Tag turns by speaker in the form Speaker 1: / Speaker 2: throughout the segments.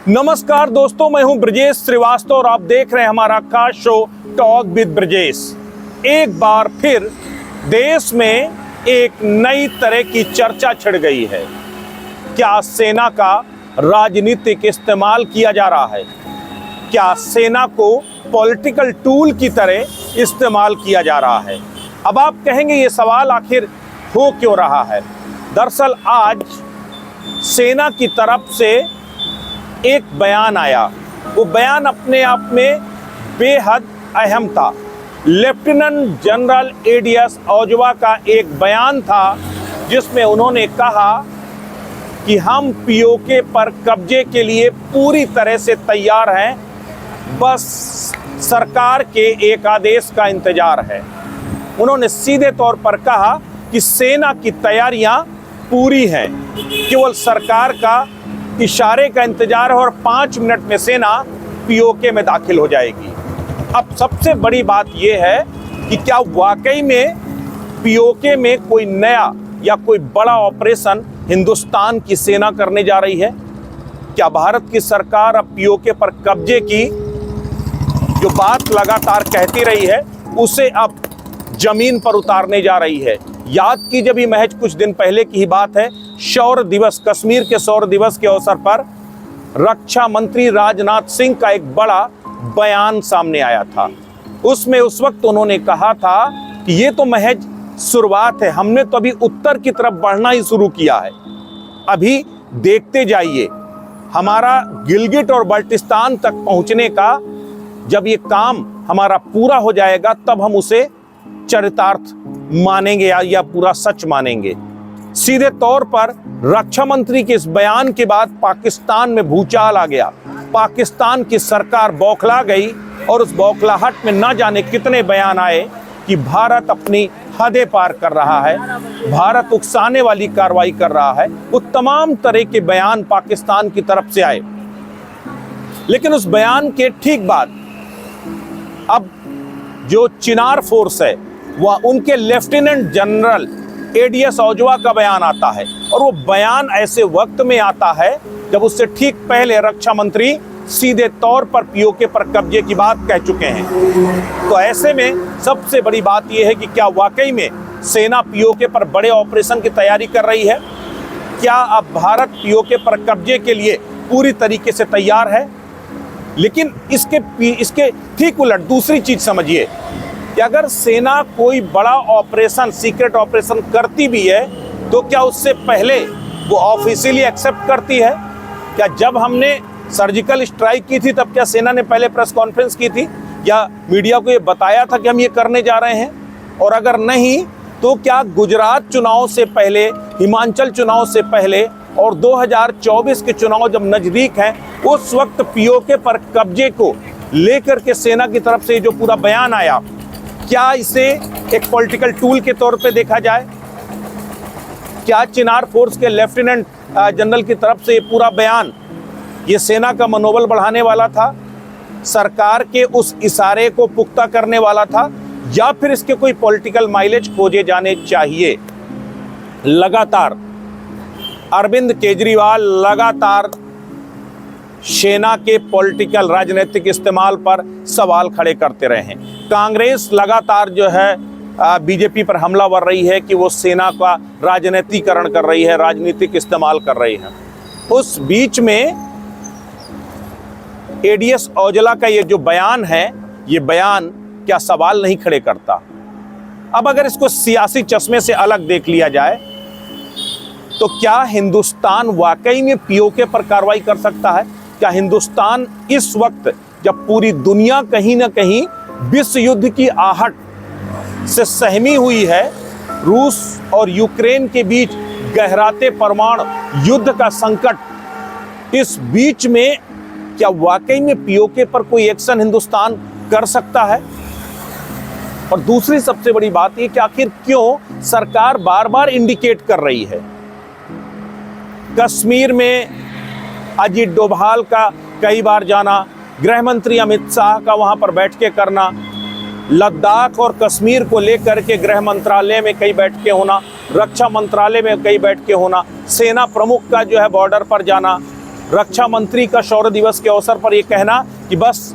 Speaker 1: नमस्कार दोस्तों, मैं हूं ब्रजेश श्रीवास्तव और आप देख रहे हैं हमारा खास शो टॉक विद ब्रजेश। एक बार फिर देश में एक नई तरह की चर्चा छिड़ गई है। क्या सेना का राजनीतिक इस्तेमाल किया जा रहा है? क्या सेना को पॉलिटिकल टूल की तरह इस्तेमाल किया जा रहा है? अब आप कहेंगे ये सवाल आखिर हो क्यों रहा है? दरअसल आज सेना की तरफ से एक बयान आया। वो बयान अपने आप में बेहद अहम था। लेफ्टिनेंट जनरल एडीएस औजला का एक बयान था जिसमें उन्होंने कहा कि हम पीओके पर कब्जे के लिए पूरी तरह से तैयार हैं, बस सरकार के एक आदेश का इंतजार है। उन्होंने सीधे तौर पर कहा कि सेना की तैयारियां पूरी हैं, केवल सरकार का इशारे का इंतजार है और 5 मिनट में सेना पीओके में दाखिल हो जाएगी। अब सबसे बड़ी बात यह है कि क्या वाकई में पीओके में कोई नया या कोई बड़ा ऑपरेशन हिंदुस्तान की सेना करने जा रही है? क्या भारत की सरकार अब पीओके पर कब्जे की जो बात लगातार कहती रही है उसे अब जमीन पर उतारने जा रही है? याद कीजिए, भी महज कुछ दिन पहले की ही बात है, शौर्य दिवस, कश्मीर के शौर्य दिवस के अवसर पर रक्षा मंत्री राजनाथ सिंह का एक बड़ा बयान सामने आया था। उसमें उस वक्त उन्होंने कहा था कि ये तो महज शुरुआत है, हमने तो अभी उत्तर की तरफ बढ़ना ही शुरू किया है, अभी देखते जाइए, हमारा गिलगिट और बल्टिस्तान तक पहुंचने का जब ये काम हमारा पूरा हो जाएगा तब हम उसे चरितार्थ मानेंगे या पूरा सच मानेंगे। सीधे तौर पर रक्षा मंत्री के इस बयान के बाद पाकिस्तान में भूचाल आ गया। पाकिस्तान की सरकार बौखला गई और उस बौखलाहट में न जाने कितने बयान आए कि भारत अपनी हदें पार कर रहा है, भारत उकसाने वाली कार्रवाई कर रहा है। वो तमाम तरह के बयान पाकिस्तान की तरफ से आए। लेकिन उस बयान के ठीक बाद अब जो चिनार फोर्स है वह उनके लेफ्टिनेंट जनरल एडीएस औजला का बयान आता है, और वो बयान ऐसे वक्त में आता है जब उससे ठीक पहले रक्षा मंत्री सीधे तौर पर पीओके पर कब्जे की बात कह चुके हैं। तो ऐसे में सबसे बड़ी बात यह है कि क्या वाकई में सेना पीओके पर बड़े ऑपरेशन की तैयारी कर रही है? क्या अब भारत पीओके पर कब्जे के लिए पूरी तरीके से तैयार है? लेकिन इसके ठीक उलट दूसरी चीज समझिए कि अगर सेना कोई बड़ा ऑपरेशन, सीक्रेट ऑपरेशन करती भी है तो क्या उससे पहले वो ऑफिशियली एक्सेप्ट करती है? क्या जब हमने सर्जिकल स्ट्राइक की थी तब क्या सेना ने पहले प्रेस कॉन्फ्रेंस की थी या मीडिया को ये बताया था कि हम ये करने जा रहे हैं? और अगर नहीं तो क्या गुजरात चुनाव से पहले, हिमाचल चुनाव से पहले और 2024 के चुनाव जब नजदीक हैं उस वक्त पीओके पर कब्जे को लेकर के सेना की तरफ से जो पूरा बयान आया, क्या इसे एक पॉलिटिकल टूल के तौर पे देखा जाए? क्या चिनार फोर्स के लेफ्टिनेंट जनरल की तरफ से ये पूरा बयान ये सेना का मनोबल बढ़ाने वाला था, सरकार के उस इशारे को पुख्ता करने वाला था, या फिर इसके कोई पॉलिटिकल माइलेज खोजे जाने चाहिए? लगातार अरविंद केजरीवाल लगातार सेना के पॉलिटिकल राजनीतिक इस्तेमाल पर सवाल खड़े करते रहे हैं। कांग्रेस लगातार जो है बीजेपी पर हमलावर रही है कि वो सेना का राजनीतिकरण कर रही है, राजनीतिक इस्तेमाल कर रही है। उस बीच में एडीएस औजला का ये जो बयान है, ये बयान क्या सवाल नहीं खड़े करता? अब अगर इसको सियासी चश्मे से अलग देख लिया जाए तो क्या हिंदुस्तान वाकई में पीओके पर कार्रवाई कर सकता है? क्या हिंदुस्तान इस वक्त जब पूरी दुनिया कहीं ना कहीं विश्व युद्ध की आहट से सहमी हुई है, रूस और यूक्रेन के बीच गहराते परमाणु युद्ध का संकट, इस बीच में क्या वाकई में पीओके पर कोई एक्शन हिंदुस्तान कर सकता है? और दूसरी सबसे बड़ी बात यह कि आखिर क्यों सरकार बार बार इंडिकेट कर रही है? कश्मीर में अजीत डोभाल का कई बार जाना, गृह मंत्री अमित शाह का वहां पर बैठकें करना, लद्दाख और कश्मीर को लेकर के गृह मंत्रालय में कई बैठकें होना, रक्षा मंत्रालय में कई बैठकें होना, सेना प्रमुख का जो है बॉर्डर पर जाना, रक्षा मंत्री का शौर्य दिवस के अवसर पर यह कहना कि बस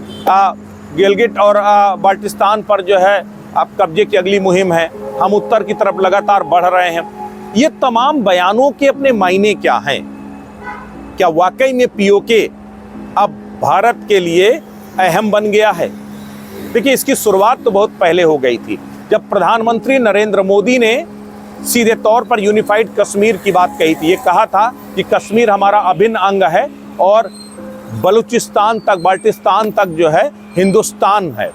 Speaker 1: गिलगिट और बाल्टिस्तान पर जो है अब कब्जे की अगली मुहिम है, हम उत्तर की तरफ लगातार बढ़ रहे हैं। ये तमाम बयानों के अपने मायने क्या हैं? क्या वाकई में पीओके अब भारत के लिए अहम बन गया है? देखिए, इसकी शुरुआत तो बहुत पहले हो गई थी, जब प्रधानमंत्री नरेंद्र मोदी ने सीधे तौर पर यूनिफाइड कश्मीर की बात कही थी। ये कहा था कि कश्मीर हमारा अभिन्न अंग है और बलूचिस्तान तक, बाल्टिस्तान तक जो है हिंदुस्तान है।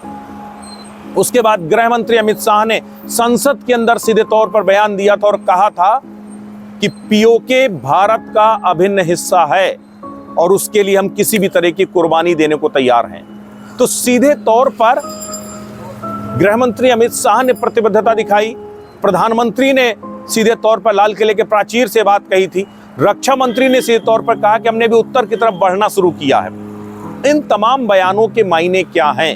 Speaker 1: उसके बाद गृह मंत्री अमित शाह ने संसद के अंदर सीधे तौर पर बयान दिया था और कहा था कि पीओके भारत का अभिन्न हिस्सा है और उसके लिए हम किसी भी तरह की कुर्बानी देने को तैयार हैं। तो सीधे तौर पर गृह मंत्री अमित शाह ने प्रतिबद्धता दिखाई, प्रधानमंत्री ने सीधे तौर पर लाल किले के प्राचीर से बात कही थी, रक्षा मंत्री ने सीधे तौर पर कहा कि हमने भी उत्तर की तरफ बढ़ना शुरू किया है। इन तमाम बयानों के मायने क्या हैं?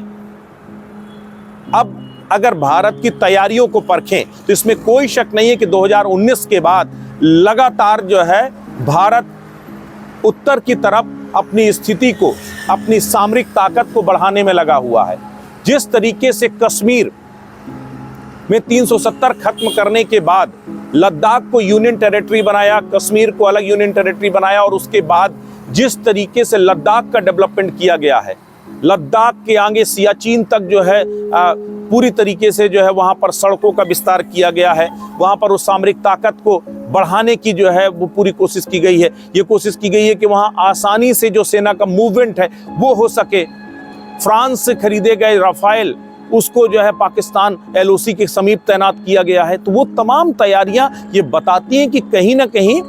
Speaker 1: अब अगर भारत की तैयारियों को परखें तो इसमें कोई शक नहीं है कि 2019 के बाद लगातार जो है भारत उत्तर की तरफ अपनी स्थिति को, अपनी सामरिक ताकत को बढ़ाने में लगा हुआ है। जिस तरीके से कश्मीर में 370 खत्म करने के बाद लद्दाख को यूनियन टेरिटरी बनाया, कश्मीर को अलग यूनियन टेरिटरी बनाया और उसके बाद जिस तरीके से लद्दाख का डेवलपमेंट किया गया है, लद्दाख के आगे सियाचिन तक जो है पूरी तरीके से जो है वहाँ पर सड़कों का विस्तार किया गया है, वहाँ पर उस सामरिक ताकत को बढ़ाने की जो है वो पूरी कोशिश की गई है। ये कोशिश की गई है कि वहाँ आसानी से जो सेना का मूवमेंट है वो हो सके। फ्रांस से खरीदे गए राफेल, उसको जो है पाकिस्तान एलओसी के समीप तैनात किया गया है। तो वो तमाम तैयारियां ये बताती हैं कि कहीं ना कहीं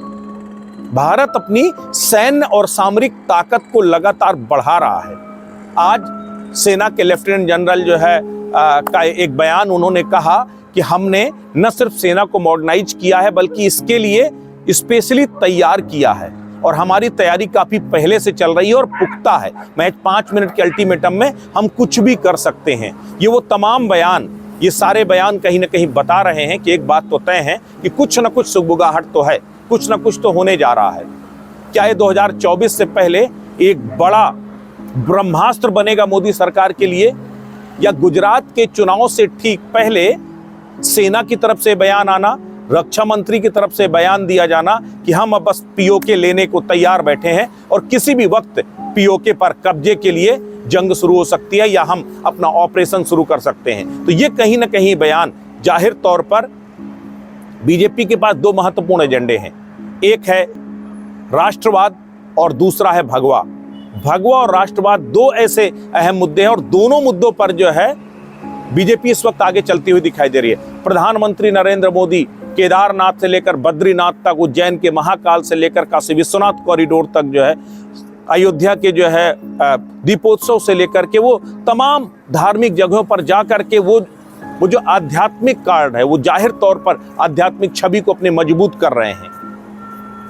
Speaker 1: भारत अपनी सैन्य और सामरिक ताकत को लगातार बढ़ा रहा है। आज सेना के लेफ्टिनेंट जनरल जो है का एक बयान, उन्होंने कहा कि हमने न सिर्फ सेना को मॉडर्नाइज किया है बल्कि इसके लिए स्पेशली तैयार किया है और हमारी तैयारी काफी पहले से चल रही है और पुख्ता है। महज 5 मिनट के अल्टीमेटम में हम कुछ भी कर सकते हैं। ये वो तमाम बयान, ये सारे बयान कहीं ना कहीं बता रहे हैं कि एक बात तो तय है कि कुछ ना कुछ सुगबुगाहट तो है, कुछ ना कुछ तो होने जा रहा है। क्या ये 2024 से पहले एक बड़ा ब्रह्मास्त्र बनेगा मोदी सरकार के लिए, या गुजरात के चुनाव से ठीक पहले सेना की तरफ से बयान आना, रक्षा मंत्री की तरफ से बयान दिया जाना कि हम अब बस पीओके लेने को तैयार बैठे हैं और किसी भी वक्त पीओके पर कब्जे के लिए जंग शुरू हो सकती है या हम अपना ऑपरेशन शुरू कर सकते हैं। तो ये कहीं ना कहीं बयान जाहिर तौर पर बीजेपी के पास 2 महत्वपूर्ण एजेंडे हैं। एक है राष्ट्रवाद और दूसरा है भगवा। भगवा और राष्ट्रवाद 2 ऐसे अहम मुद्दे हैं और दोनों मुद्दों पर जो है बीजेपी इस वक्त आगे चलती हुई दिखाई दे रही है। प्रधानमंत्री नरेंद्र मोदी केदारनाथ से लेकर बद्रीनाथ तक, उज्जैन के महाकाल से लेकर काशी विश्वनाथ कॉरिडोर तक जो है, अयोध्या के जो है दीपोत्सव से लेकर के वो तमाम धार्मिक जगहों पर जा करके वो जो आध्यात्मिक कार्ड है वो जाहिर तौर पर आध्यात्मिक छवि को अपने मजबूत कर रहे हैं।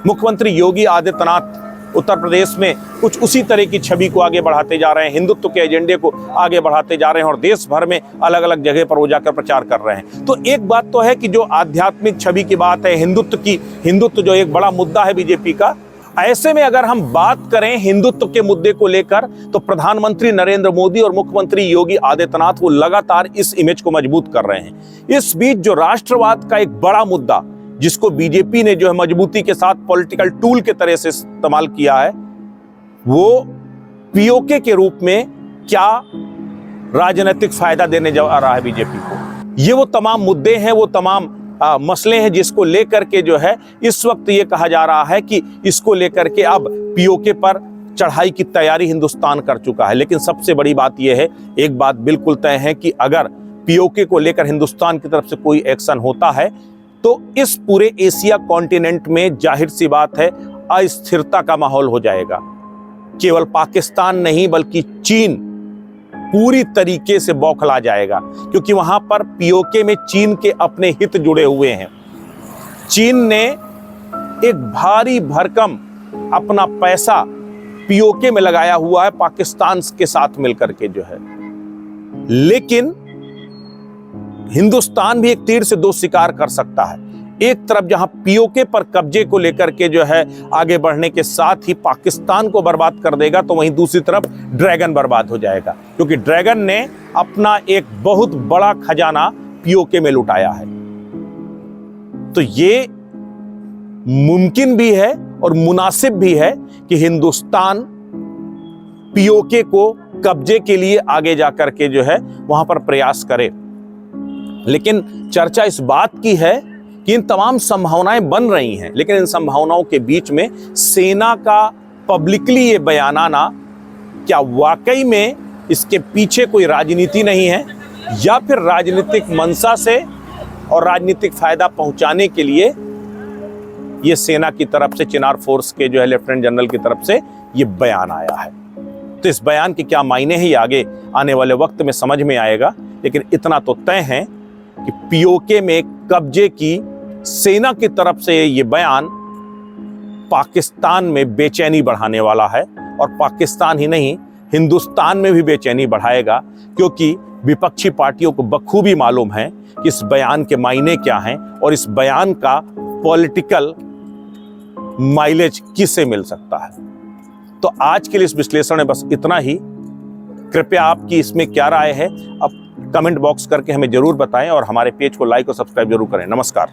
Speaker 1: मुख्यमंत्री योगी आदित्यनाथ उत्तर प्रदेश में कुछ उसी तरह की छवि को आगे बढ़ाते जा रहे हैं, हिंदुत्व के एजेंडे को आगे बढ़ाते जा रहे हैं और देश भर में अलग अलग जगह पर वो जाकर प्रचार कर रहे हैं। तो एक बात तो है कि जो आध्यात्मिक छवि की बात है, हिंदुत्व जो एक बड़ा मुद्दा है बीजेपी का, ऐसे में अगर हम बात करें हिंदुत्व के मुद्दे को लेकर तो प्रधानमंत्री नरेंद्र मोदी और मुख्यमंत्री योगी आदित्यनाथ वो लगातार इस इमेज को मजबूत कर रहे हैं। इस बीच जो राष्ट्रवाद का एक बड़ा मुद्दा जिसको बीजेपी ने जो है मजबूती के साथ पॉलिटिकल टूल के तरह से इस्तेमाल किया है, वो पीओके के रूप में क्या राजनीतिक फायदा देने जा रहा है बीजेपी को। ये वो तमाम मुद्दे हैं, वो तमाम मसले हैं जिसको लेकर के जो है इस वक्त ये कहा जा रहा है कि इसको लेकर के अब पीओके पर चढ़ाई की तैयारी हिंदुस्तान कर चुका है। लेकिन सबसे बड़ी बात यह है, एक बात बिल्कुल तय है कि अगर पीओके को लेकर हिंदुस्तान की तरफ से कोई एक्शन होता है तो इस पूरे एशिया कॉन्टिनेंट में जाहिर सी बात है अस्थिरता का माहौल हो जाएगा। केवल पाकिस्तान नहीं बल्कि चीन पूरी तरीके से बौखला जाएगा, क्योंकि वहां पर पीओके में चीन के अपने हित जुड़े हुए हैं। चीन ने एक भारी भरकम अपना पैसा पीओके में लगाया हुआ है पाकिस्तान के साथ मिलकर के जो है। लेकिन हिंदुस्तान भी एक तीर से 2 शिकार कर सकता है। एक तरफ जहां पीओके पर कब्जे को लेकर के जो है आगे बढ़ने के साथ ही पाकिस्तान को बर्बाद कर देगा, तो वहीं दूसरी तरफ ड्रैगन बर्बाद हो जाएगा, क्योंकि ड्रैगन ने अपना एक बहुत बड़ा खजाना पीओके में लुटाया है। तो ये मुमकिन भी है और मुनासिब भी है कि हिंदुस्तान पीओके को कब्जे के लिए आगे जाकर के जो है वहां पर प्रयास करे। लेकिन चर्चा इस बात की है कि इन तमाम संभावनाएं बन रही हैं, लेकिन इन संभावनाओं के बीच में सेना का पब्लिकली ये बयान आना, क्या वाकई में इसके पीछे कोई राजनीति नहीं है, या फिर राजनीतिक मंशा से और राजनीतिक फायदा पहुंचाने के लिए ये सेना की तरफ से, चिनार फोर्स के जो है लेफ्टिनेंट जनरल की तरफ से ये बयान आया है। तो इस बयान के क्या मायने हैं, ये आगे आने वाले वक्त में समझ में आएगा। लेकिन इतना तो तय है कि पीओके में कब्जे की सेना की तरफ से ये बयान पाकिस्तान में बेचैनी बढ़ाने वाला है, और पाकिस्तान ही नहीं, हिंदुस्तान में भी बेचैनी बढ़ाएगा, क्योंकि विपक्षी पार्टियों को बखूबी मालूम है कि इस बयान के मायने क्या हैं और इस बयान का पॉलिटिकल माइलेज किसे मिल सकता है। तो आज के लिए इस विश्लेषण में बस इतना ही। कृपया आपकी इसमें क्या राय है, अब कमेंट बॉक्स करके हमें जरूर बताएं, और हमारे पेज को लाइक और सब्सक्राइब जरूर करें। नमस्कार।